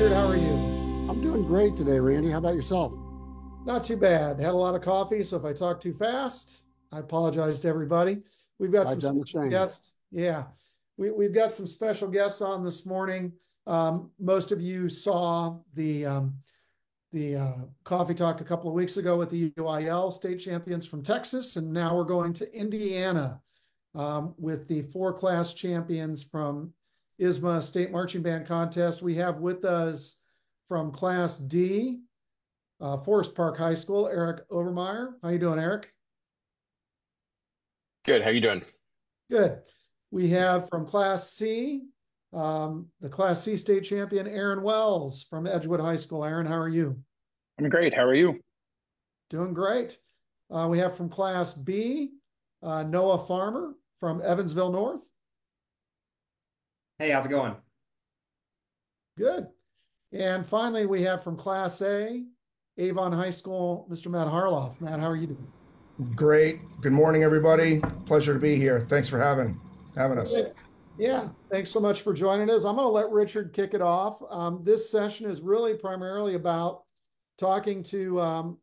Richard. How are you? I'm doing great today, Randy. How about yourself? Not too bad. Had a lot of coffee, so if I talk too fast, I apologize to everybody. We've got I've some done the special same. guests. Yeah, we've got some special guests on this morning. Most of you saw the coffee talk a couple of weeks ago with the UIL state champions from Texas, and now we're going to Indiana with the four-class champions from ISSMA State Marching Band Contest. We have with us from Class D, Forest Park High School, Eric Obermeyer. How you doing, Eric? Good. How you doing? Good. We have from Class C, the Class C state champion, Aaron Wells from Edgewood High School. Aaron, how are you? I'm great. How are you? Doing great. We have from Class B, Noah Farmer from Evansville North. Hey, how's it going? Good. And finally, we have from Class A, Avon High School, Mr. Matt Harloff. Matt, how are you doing? Great. Good morning, everybody. Pleasure to be here. Thanks for having us. Yeah, thanks so much for joining us. I'm going to let Richard kick it off. This session is really primarily about talking to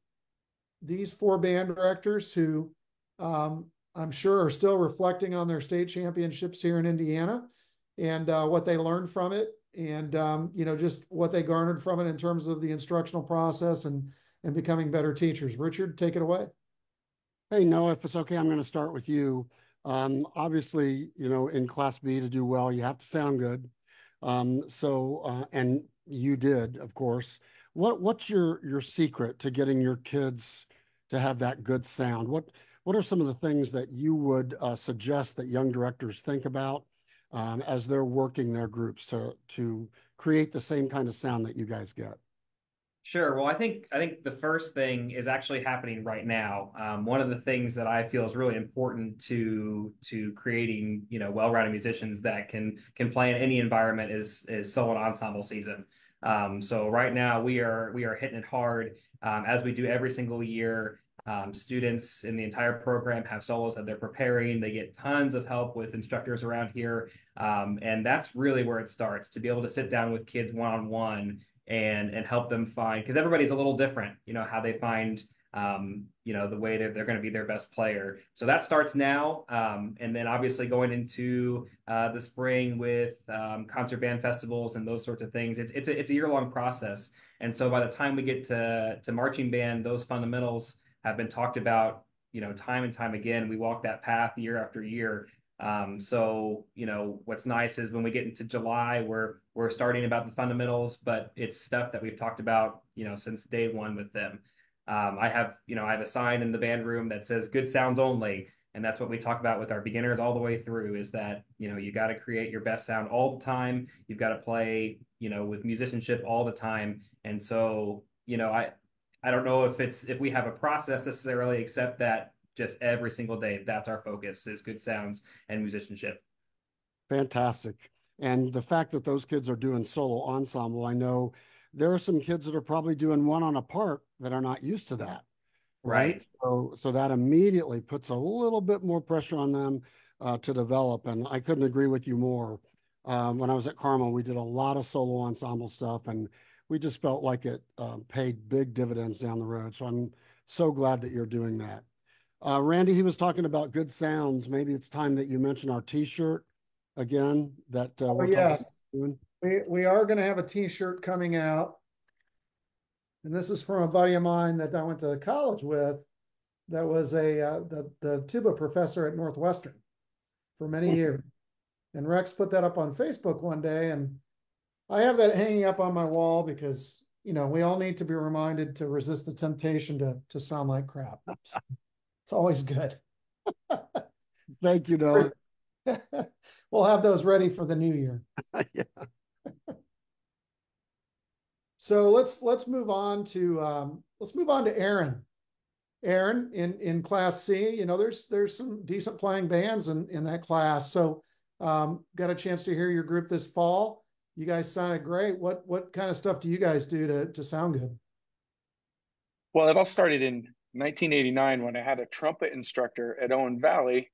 these four band directors who I'm sure are still reflecting on their state championships here in Indiana and what they learned from it, and just what they garnered from it in terms of the instructional process and becoming better teachers. Richard, take it away. Hey, Noah, if it's okay, I'm going to start with you. Obviously, in Class B to do well, you have to sound good. And you did, of course. What's your secret to getting your kids to have that good sound? What are some of the things that you would suggest that young directors think about as they're working their groups to create the same kind of sound that you guys get? Sure. Well, I think the first thing is actually happening right now. One of the things that I feel is really important to creating well-rounded musicians that can play in any environment is solo and ensemble season. So right now we are hitting it hard as we do every single year. Students in the entire program have solos that they're preparing. They get tons of help with instructors around here, and that's really where it starts, to be able to sit down with kids one-on-one and help them find, because everybody's a little different, how they find the way that they're going to be their best player. So that starts now, and then obviously going into the spring with concert band festivals and those sorts of things. It's a year-long process, and so by the time we get to marching band, those fundamentals have been talked about time and time again. We walk that path year after year. So what's nice is when we get into July, we're starting about the fundamentals, but it's stuff that we've talked about since day one with them. I have a sign in the band room that says good sounds only, and that's what we talk about with our beginners all the way through, is that you got to create your best sound all the time. You've got to play with musicianship all the time. And so I don't know if we have a process necessarily, except that just every single day, that's our focus, is good sounds and musicianship. Fantastic. And the fact that those kids are doing solo ensemble, I know there are some kids that are probably doing one on a part that are not used to that. Right. So that immediately puts a little bit more pressure on them to develop. And I couldn't agree with you more. When I was at Carmel, we did a lot of solo ensemble stuff, and we just felt like it paid big dividends down the road. So I'm so glad that you're doing that. Randy, he was talking about good sounds. Maybe it's time that you mention our T-shirt again. Yes, we are going to have a T-shirt coming out, and this is from a buddy of mine that I went to college with. That was the tuba professor at Northwestern for many years, and Rex put that up on Facebook one day, and I have that hanging up on my wall because we all need to be reminded to resist the temptation to sound like crap. So it's always good. Thank you, Noah. We'll have those ready for the new year. Yeah. So let's move on to Aaron. Aaron in Class C. There's some decent playing bands in that class. So got a chance to hear your group this fall. You guys sounded great. What kind of stuff do you guys do to sound good? Well, it all started in 1989 when I had a trumpet instructor at Owen Valley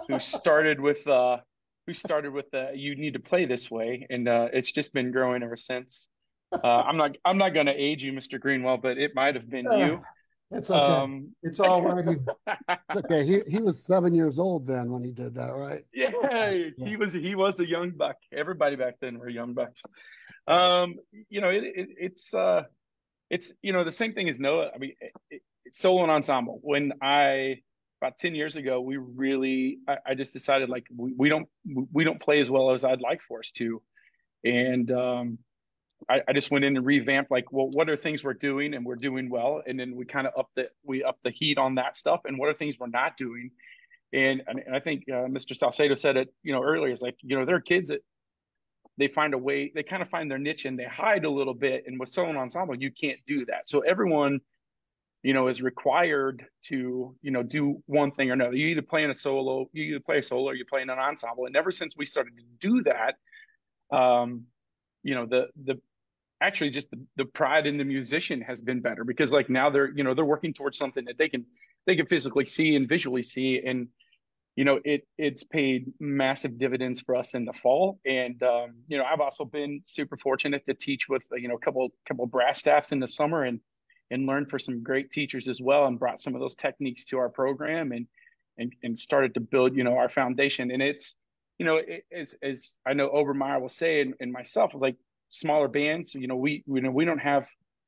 who started with you need to play this way, and it's just been growing ever since. I'm not going to age you, Mr. Greenwell, but it might have been you. It's okay. It's all right here. It's okay. He was 7 years old then when he did that, right? Yeah, he was a young buck. Everybody back then were young bucks. You know, it's the same thing as Noah. I mean, it's solo and ensemble. When about 10 years ago, I just decided like we don't play as well as I'd like for us to, and I just went in and revamped like, well, what are things we're doing and we're doing well, and then we kind of up the heat on that stuff, and what are things we're not doing, and I think Mr. Saucedo said it earlier. It's like there are kids that they find a way, they kind of find their niche and they hide a little bit, and with solo and ensemble you can't do that. So everyone is required to do one thing or another. You either play a solo or you play in an ensemble, and ever since we started to do that, the actually just the pride in the musician has been better, because like now they're working towards something that they can physically see and visually see, and it's paid massive dividends for us in the fall. And I've also been super fortunate to teach with a couple brass staffs in the summer, and learned for some great teachers as well, and brought some of those techniques to our program, and started to build our foundation. And it's it's, as I know Obermeyer will say, and myself, like smaller bands, we don't have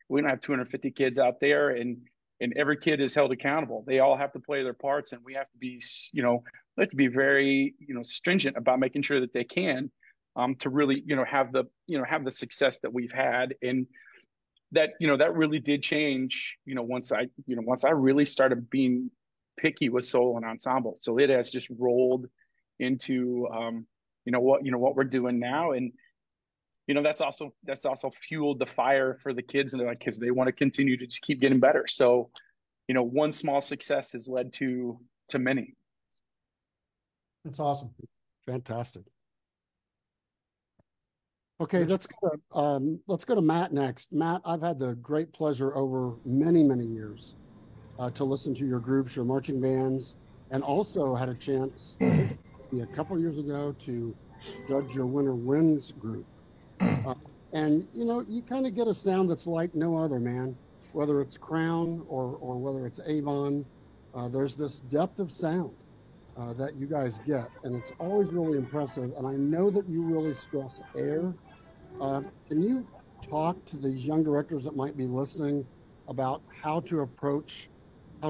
250 kids out there, and every kid is held accountable. They all have to play their parts, and we have to be very stringent about making sure that they can to really have the success that we've had. And that that really did change once I really started being picky with solo and ensemble. So it has just rolled into what we're doing now. And that's also fueled the fire for the kids, and because they want to continue to just keep getting better. So one small success has led to many. That's awesome. Fantastic. Okay, let's go to Matt next. Matt, I've had the great pleasure over many, many years to listen to your groups, your marching bands, and also had a chance, I think maybe a couple years ago, to judge your Winter Winds group. And you kind of get a sound that's like no other, man. Whether it's Crown or whether it's Avon, there's this depth of sound that you guys get, and it's always really impressive. And I know that you really stress air. Can you talk to these young directors that might be listening about how to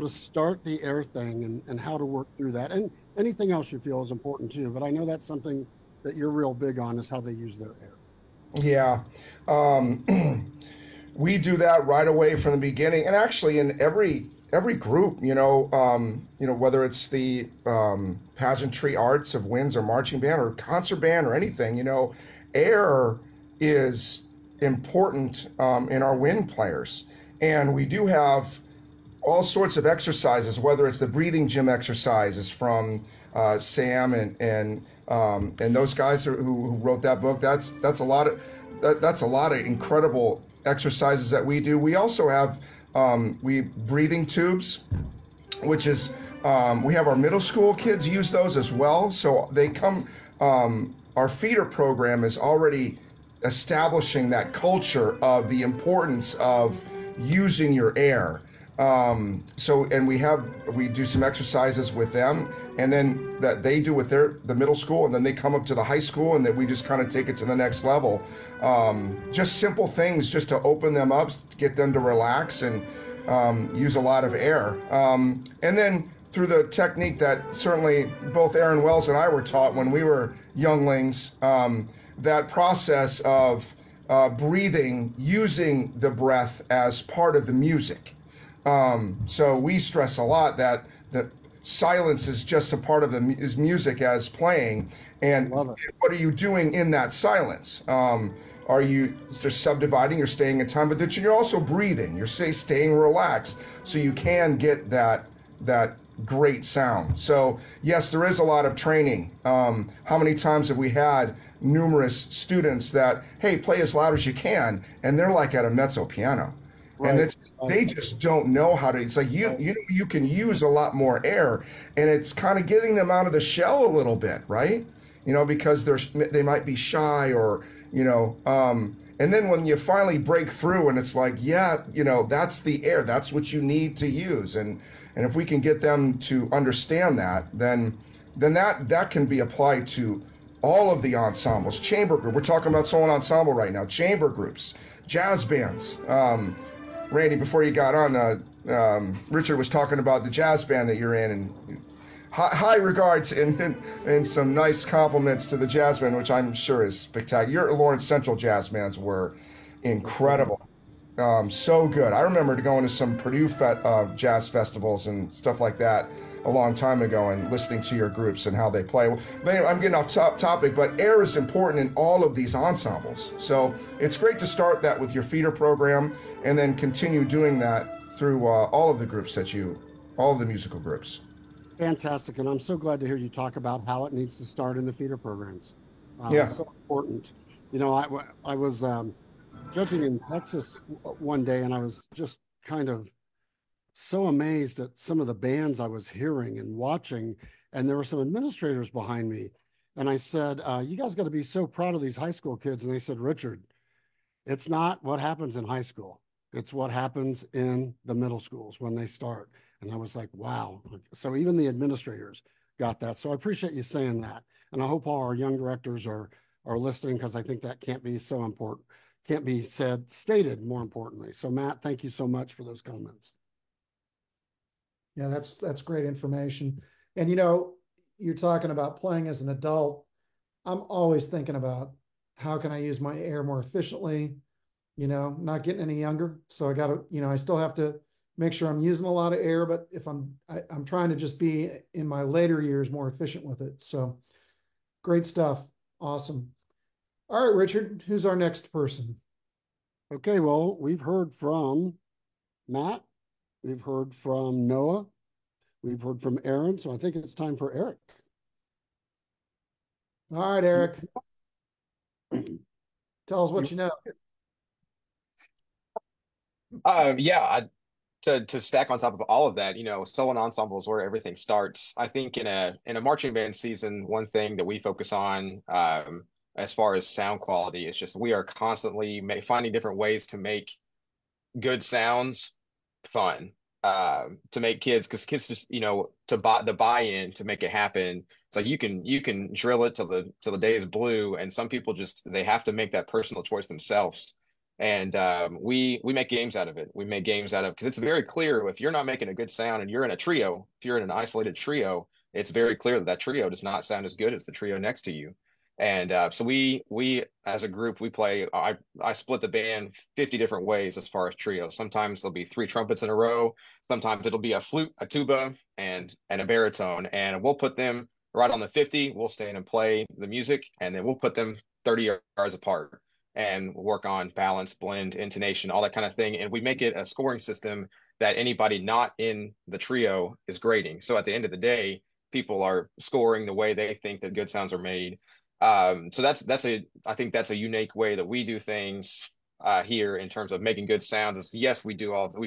start the air thing and how to work through that, and anything else you feel is important too? But I know that's something that you're real big on, is how they use their air. Yeah. We do that right away from the beginning, and actually in every group, whether it's the pageantry arts of winds or marching band or concert band or anything, air is important in our wind players. And we do have all sorts of exercises, whether it's the breathing gym exercises from Sam and those guys who wrote that book. That's a lot of incredible exercises that we do. We also have breathing tubes, which is we have our middle school kids use those as well. So they come. Our feeder program is already establishing that culture of the importance of using your air. And we do some exercises with them, and then that they do with the middle school, and then they come up to the high school, and then we just kind of take it to the next level. Just simple things just to open them up, to get them to relax and use a lot of air. And then through the technique that certainly both Aaron Wells and I were taught when we were younglings, that process of breathing, using the breath as part of the music. So we stress a lot that silence is just a part of is music as playing. And what are you doing in that silence? Are you just subdividing, you're staying in time, but that you're also breathing, you're staying relaxed, so you can get that great sound. So yes, there is a lot of training. How many times have we had numerous students that, hey, play as loud as you can, and they're like at a mezzo piano. Right. And they just don't know how to. It's like you can use a lot more air, and it's kind of getting them out of the shell a little bit, right? Because they might be shy, or And then when you finally break through and it's like, yeah, you know, that's the air, that's what you need to use. And if we can get them to understand that, then that can be applied to all of the ensembles. Chamber group, we're talking about solo ensemble right now. Chamber groups, jazz bands. Randy, before you got on, Richard was talking about the jazz band that you're in, and high regards and some nice compliments to the jazz band, which I'm sure is spectacular. Your Lawrence Central jazz bands were incredible. So good. I remember going to some Purdue jazz festivals and stuff like that a long time ago and listening to your groups and how they play. But anyway, I'm getting off topic, but air is important in all of these ensembles. So it's great to start that with your feeder program and then continue doing that through all of the groups all of the musical groups. Fantastic. And I'm so glad to hear you talk about how it needs to start in the feeder programs. Yeah. So important. You know, I was judging in Texas one day, and I was just kind of so amazed at some of the bands I was hearing and watching. And there were some administrators behind me. And I said, you guys got to be so proud of these high school kids. And they said, Richard, it's not what happens in high school. It's what happens in the middle schools when they start. And I was like, wow. So even the administrators got that. So I appreciate you saying that. And I hope all our young directors are listening, because I think that can't be so important, can't be stated more importantly. So Matt, thank you so much for those comments. Yeah, that's great information. And, you know, you're talking about playing as an adult. I'm always thinking about how can I use my air more efficiently, you know, not getting any younger. So I got to, you know, I still have to make sure I'm using a lot of air, but if I'm trying to just be in my later years more efficient with it. So great stuff. Awesome. All right, Richard, who's our next person? Okay, well, we've heard from Matt. We've heard from Noah. We've heard from Aaron. So I think it's time for Eric. All right, Eric. Tell us what you know. To stack on top of all of that, you know, solo and ensemble is where everything starts. I think in a marching band season, one thing that we focus on as far as sound quality is just we are constantly finding different ways to make good sounds fun, to make kids, because kids just, you know, the buy-in to make it happen. It's like you can drill it till the day is blue, and some people just they have to make that personal choice themselves. And we make games out of it. We make games out of, because it's very clear if you're not making a good sound and you're in a trio, if you're in an isolated trio, it's very clear that trio does not sound as good as the trio next to you. And so we as a group, we play, I split the band 50 different ways as far as trio. Sometimes there'll be 3 trumpets in a row. Sometimes it'll be a flute, a tuba, and a baritone. And we'll put them right on the 50. We'll stand and play the music, and then we'll put them 30 yards apart and work on balance, blend, intonation, all that kind of thing. And we make it a scoring system that anybody not in the trio is grading. So at the end of the day, people are scoring the way they think that good sounds are made. So I think that's a unique way that we do things here in terms of making good sounds. Is yes, we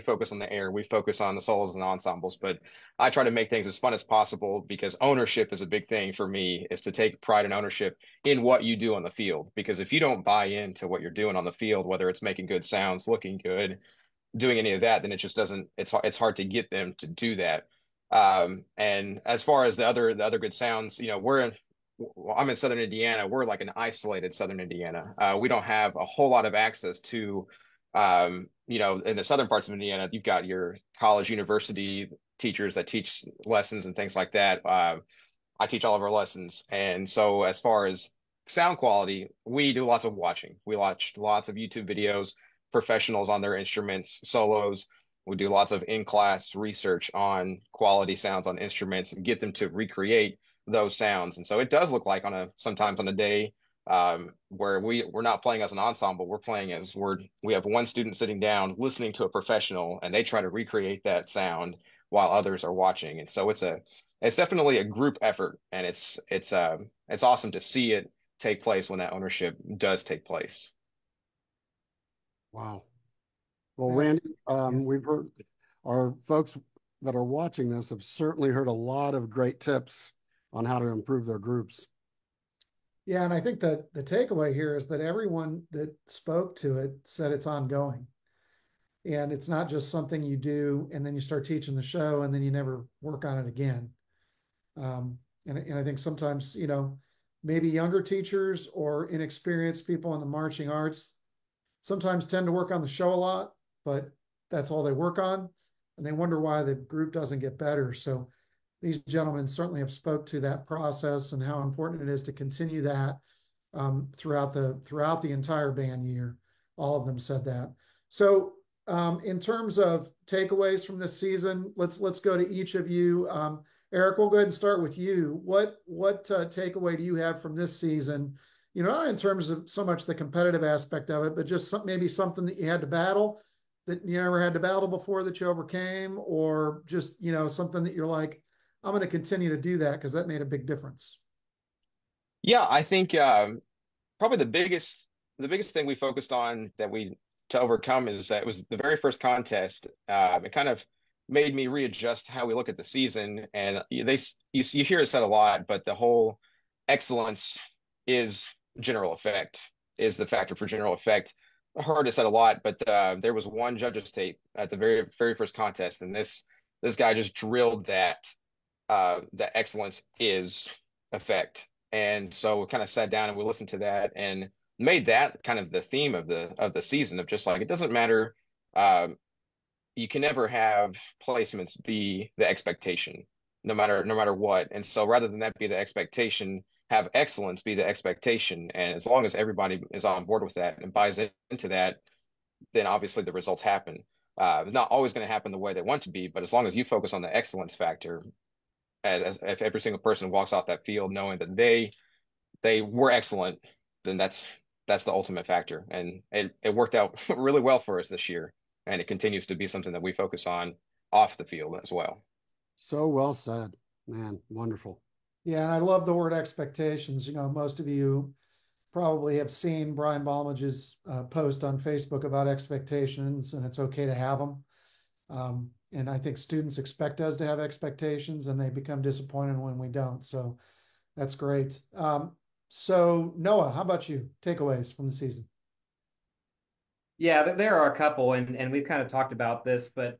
focus on the air, we focus on the solos and ensembles, but I try to make things as fun as possible, because ownership is a big thing for me, is to take pride and ownership in what you do on the field. Because if you don't buy into what you're doing on the field, whether it's making good sounds, looking good, doing any of that, then it just doesn't, it's hard to get them to do that. And as far as the other good sounds, you know, I'm in Southern Indiana. We're like an isolated Southern Indiana. We don't have a whole lot of access to, you know, in the southern parts of Indiana, you've got your college, university teachers that teach lessons and things like that. I teach all of our lessons. And so as far as sound quality, we do lots of watching. We watch lots of YouTube videos, professionals on their instruments, solos. We do lots of in-class research on quality sounds on instruments and get them to recreate those sounds. And so it does look like sometimes on a day where we're not playing as an ensemble, we're playing as we have one student sitting down listening to a professional, and they try to recreate that sound while others are watching. And so it's definitely a group effort, and it's awesome to see it take place when that ownership does take place. Wow. Well, Randy, we've heard, our folks that are watching this have certainly heard a lot of great tips on how to improve their groups. Yeah, and I think that the takeaway here is that everyone that spoke to it said it's ongoing. And it's not just something you do and then you start teaching the show and then you never work on it again. And I think sometimes, maybe younger teachers or inexperienced people in the marching arts sometimes tend to work on the show a lot, but that's all they work on. And they wonder why the group doesn't get better. So these gentlemen certainly have spoke to that process and how important it is to continue that throughout the entire band year. All of them said that. So in terms of takeaways from this season, let's go to each of you. Eric, we'll go ahead and start with you. What takeaway do you have from this season? Not in terms of so much the competitive aspect of it, but just maybe something that you had to battle that you never had to battle before that you overcame, or just something that you're like, I'm going to continue to do that because that made a big difference. Yeah, I think probably the biggest thing we focused on that we to overcome is that it was the very first contest. It kind of made me readjust how we look at the season, and you hear it said a lot, but the whole excellence is general effect is the factor for general effect. I heard it said a lot, but there was one judge's tape at the very very first contest, and this guy just drilled that excellence is effect. And so we kind of sat down and we listened to that and made that kind of the theme of the season, of just like, it doesn't matter. You can never have placements be the expectation, no matter what. And so rather than that be the expectation, have excellence be the expectation. And as long as everybody is on board with that and buys into that, then obviously the results happen. Not always going to happen the way they want to be, but as long as you focus on the excellence factor, as if every single person walks off that field knowing that they were excellent, then that's the ultimate factor. And it worked out really well for us this year, and it continues to be something that we focus on off the field as well. So well said, man. Wonderful. Yeah, and I love the word expectations. Most of you probably have seen Brian Balmage's post on Facebook about expectations, and it's okay to have them. And I think students expect us to have expectations, and they become disappointed when we don't. So that's great. So Noah, how about you? Takeaways from the season? Yeah, there are a couple, and we've kind of talked about this, but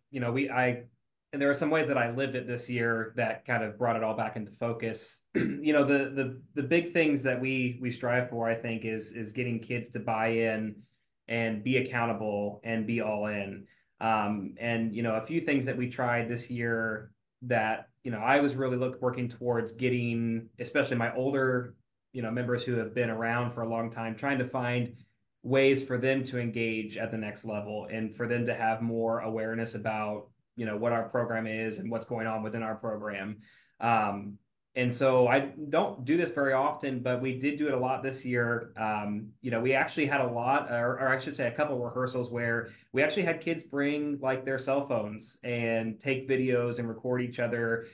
and there are some ways that I lived it this year that kind of brought it all back into focus. The big things that we strive for, I think, is getting kids to buy in and be accountable and be all in. And a few things that we tried this year that I was really working towards getting, especially my older members who have been around for a long time, trying to find ways for them to engage at the next level and for them to have more awareness about what our program is and what's going on within our program. And so I don't do this very often, but we did do it a lot this year. We actually had a lot, or I should say a couple of rehearsals where we actually had kids bring like their cell phones and take videos and record each other,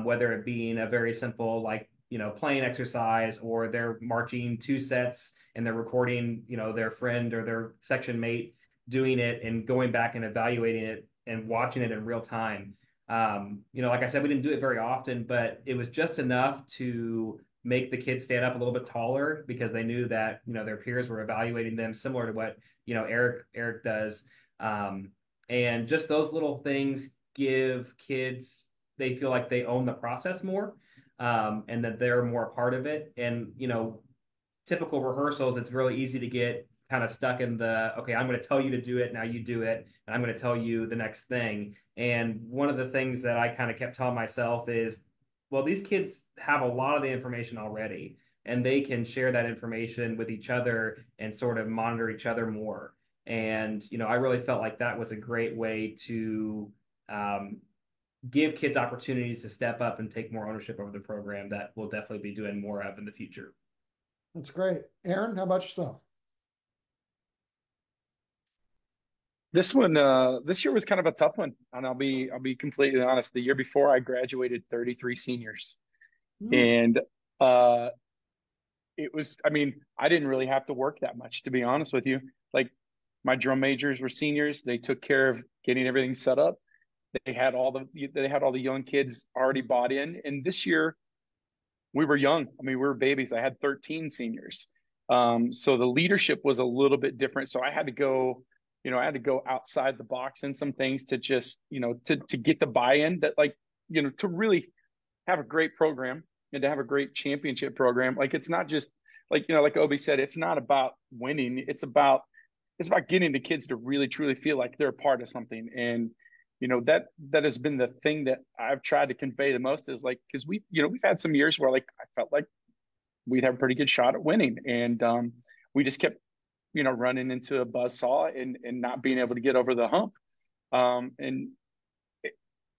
whether it being a very simple, like, playing exercise, or they're marching two sets and they're recording, their friend or their section mate doing it and going back and evaluating it and watching it in real time. Like I said, we didn't do it very often, but it was just enough to make the kids stand up a little bit taller because they knew that, their peers were evaluating them similar to what, Eric does. And just those little things give kids, they feel like they own the process more, and that they're more a part of it. And, typical rehearsals, it's really easy to get kind of stuck in okay, I'm going to tell you to do it, now you do it, and I'm going to tell you the next thing. And one of the things that I kind of kept telling myself is, well, these kids have a lot of the information already, and they can share that information with each other and sort of monitor each other more. And, I really felt like that was a great way to give kids opportunities to step up and take more ownership over the program that we'll definitely be doing more of in the future. That's great. Aaron, how about yourself? This year was kind of a tough one, and I'll be completely honest. The year before, I graduated 33 seniors, and it was, I mean, I didn't really have to work that much, to be honest with you. Like, my drum majors were seniors; they took care of getting everything set up. They had all the young kids already bought in, and this year, we were young. I mean, we were babies. I had 13 seniors. So the leadership was a little bit different. So I had to go, I had to go outside the box in some things to just, to get the buy-in that, like, to really have a great program and to have a great championship program. Like, it's not just like, like Obi said, it's not about winning. It's about getting the kids to really truly feel like they're a part of something. And that has been the thing that I've tried to convey the most, is like, because we've had some years where, like, I felt like we'd have a pretty good shot at winning, and we just kept running into a buzzsaw and not being able to get over the hump. And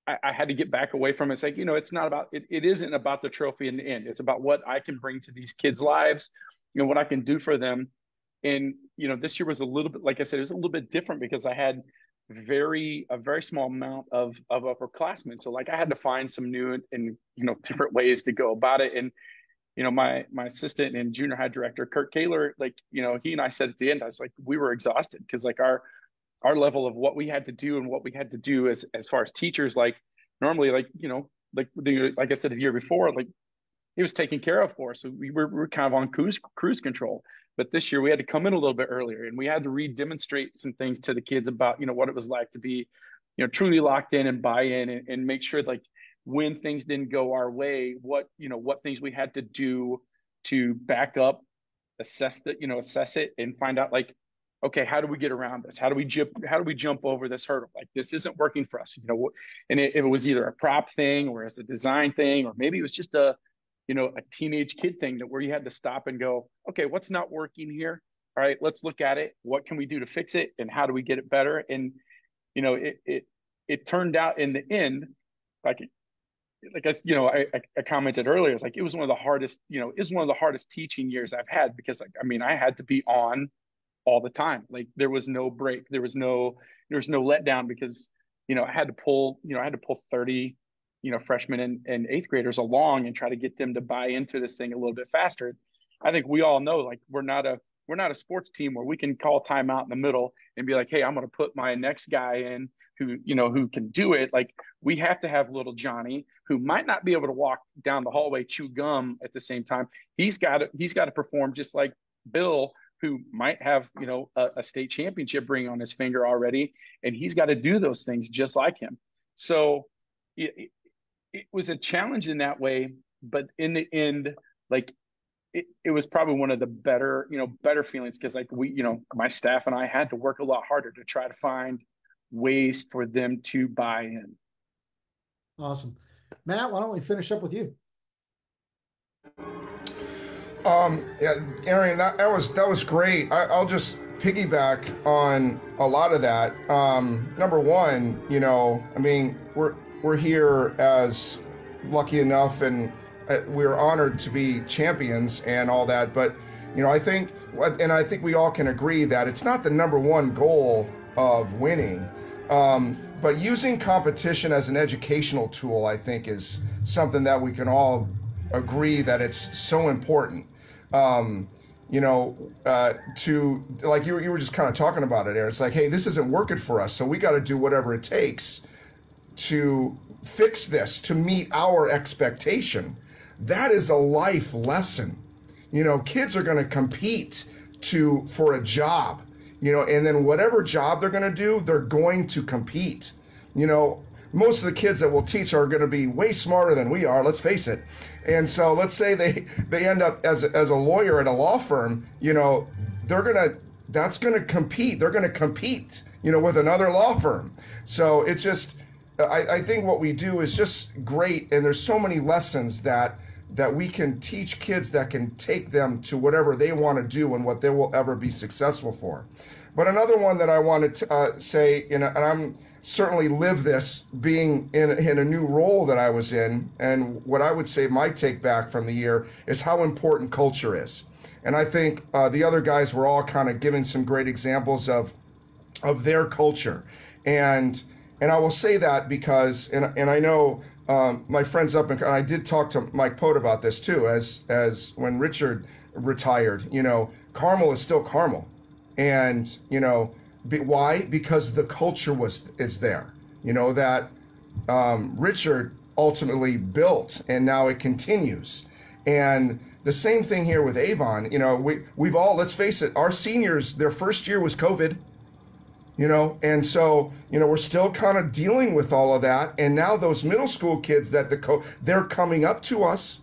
I had to get back away from it. It's like, it's not about it. It isn't about the trophy in the end. It's about what I can bring to these kids' lives, what I can do for them. And this year was a little bit, like I said, it was a little bit different because I had a very small amount of upperclassmen. So, like, I had to find some new and different ways to go about it. And my assistant and junior high director, Kurt Kaler, like, he and I said at the end, I was like, we were exhausted because, like, our level of what we had to do and what we had to do as far as teachers, like, normally, like, like I said the year before, like, it was taken care of for us. So we were kind of on cruise control. But this year we had to come in a little bit earlier, and we had to redemonstrate some things to the kids about, what it was like to be, truly locked in and buy in, and make sure, like, when things didn't go our way, what things we had to do to back up, assess it and find out, like, okay, how do we get around this? How do we jump over this hurdle? Like, this isn't working for us, and it was either a prop thing or as a design thing, or maybe it was just a teenage kid thing where you had to stop and go, okay, what's not working here? All right, let's look at it. What can we do to fix it? And how do we get it better? And, it turned out in the end, like I commented earlier, it's like, it was one of the hardest teaching years I've had, because, like, I mean, I had to be on all the time. Like, there was no break. There was no letdown, because, I had to pull 30, freshmen and eighth graders along and try to get them to buy into this thing a little bit faster. I think we all know, like, we're not a sports team where we can call timeout in the middle and be like, hey, I'm going to put my next guy in who can do it. Like, we have to have little Johnny, who might not be able to walk down the hallway, chew gum at the same time. He's got to perform just like Bill, who might have, a state championship ring on his finger already. And he's got to do those things just like him. So it was a challenge in that way, but in the end, like, it was probably one of the better feelings, because, like, we, my staff and I had to work a lot harder to try to find ways for them to buy in. Awesome. Matt, why don't we finish up with you? Yeah, Aaron, that was great. I'll just piggyback on a lot of that. Number one, I mean, we're here as lucky enough, and we're honored to be champions and all that. But, I think we all can agree that it's not the number one goal of winning. But using competition as an educational tool, I think, is something that we can all agree that it's so important. To, like, you were just kind of talking about it, Aaron. It's like, hey, this isn't working for us, so we got to do whatever it takes to fix this, to meet our expectation. That is a life lesson. Kids are going to compete for a job, and then whatever job they're going to do, they're going to compete. Most of the kids that we'll teach are going to be way smarter than we are, let's face it. And so let's say they end up as a lawyer at a law firm, that's going to compete. They're going to compete, with another law firm. So it's just, I think what we do is just great. And there's so many lessons that we can teach kids that can take them to whatever they want to do and what they will ever be successful for. But another one that I wanted to say, and I'm certainly live this being in a new role that I was in, and what I would say my take back from the year is how important culture is. And I think the other guys were all kind of giving some great examples of their culture. And I will say that because, and I know my friends up, and I did talk to Mike Pote about this too, as when Richard retired, Carmel is still Carmel. And, why? Because the culture is there, that Richard ultimately built, and now it continues. And the same thing here with Avon. You know, we've all, let's face it, our seniors, their first year was COVID. You know, and so, you know, we're still kind of dealing with all of that. And now those middle school kids that they're coming up to us.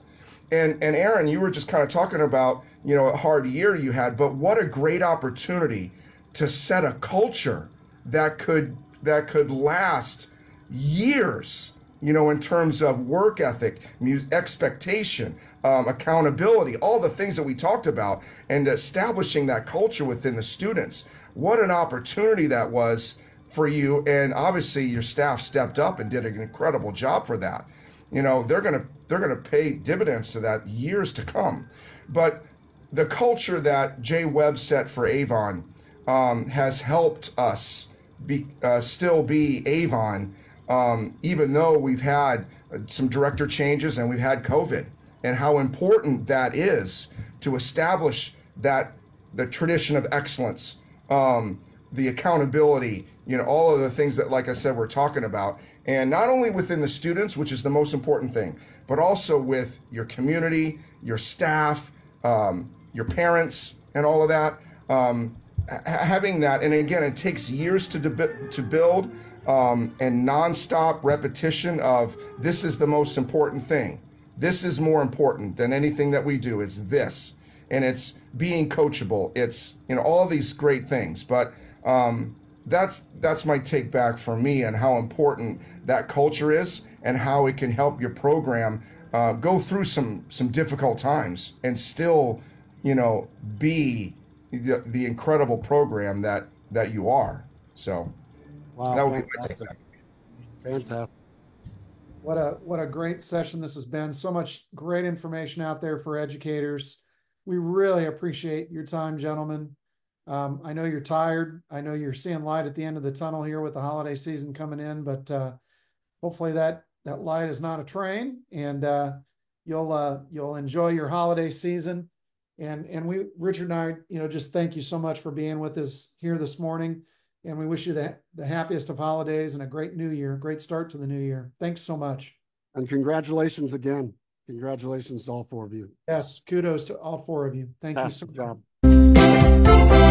And Aaron, you were just kind of talking about, you know, a hard year you had, but what a great opportunity to set a culture that could last years, you know, in terms of work ethic, expectation, accountability, all the things that we talked about, and establishing that culture within the students. What an opportunity that was for you. And obviously your staff stepped up and did an incredible job for that. You know, they're gonna pay dividends to that years to come. But the culture that Jay Webb set for Avon has helped us still be Avon, even though we've had some director changes and we've had COVID, and how important that is to establish that the tradition of excellence, the accountability, you know, all of the things that, like I said, we're talking about. And not only within the students, which is the most important thing, but also with your community, your staff, your parents, and all of that. Having that, and again, it takes years to build, and nonstop repetition of this is the most important thing. This is more important than anything that we do. It's this. And it's being coachable. It's, you know, all these great things. But that's my take back from me and how important that culture is and how it can help your program go through some difficult times and still, you know, be the incredible program that you are. So wow, that would be my take fantastic. back. Fantastic. What a great session this has been. So much great information out there for educators. We really appreciate your time, gentlemen. I know you're tired. I know you're seeing light at the end of the tunnel here with the holiday season coming in, but hopefully that light is not a train, and you'll enjoy your holiday season. And we, Richard and I, you know, just thank you so much for being with us here this morning. And we wish you the happiest of holidays and a great new year, great start to the new year. Thanks so much. And congratulations again. Congratulations to all four of you. Yes, kudos to all four of you. Thank you so Fantastic much. job.